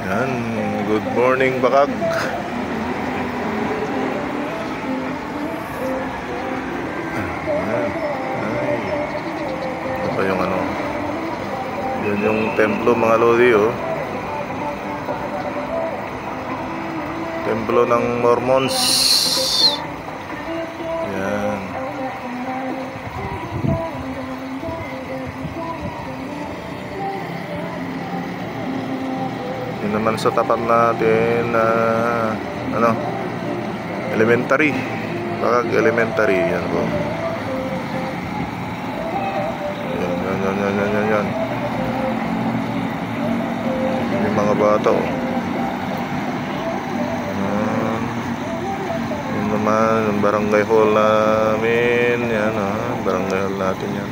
Yan, good morning Bakag. Yan. Ay. Ito pa yung ano. Yan yung templo mga lodi, oh. Templo ng Mormons. Yan. Yun naman sa tapat natin na ano, elementary. Bakag elementary. Yan po. Yan. Yung mga bata, oh. Yun naman yung barangay hall namin. Yan, barangay hall natin yan.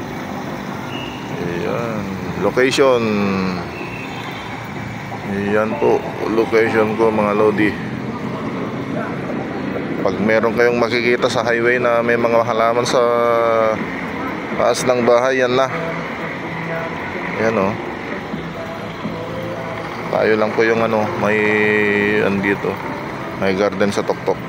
Ayan. Location. Yan po, location ko mga lodi. Pag meron kayong makikita sa highway na may mga halaman sa taas ng bahay, yan na. Yan, oh. Tayo lang po yung ano, may andito, may garden sa tuktok.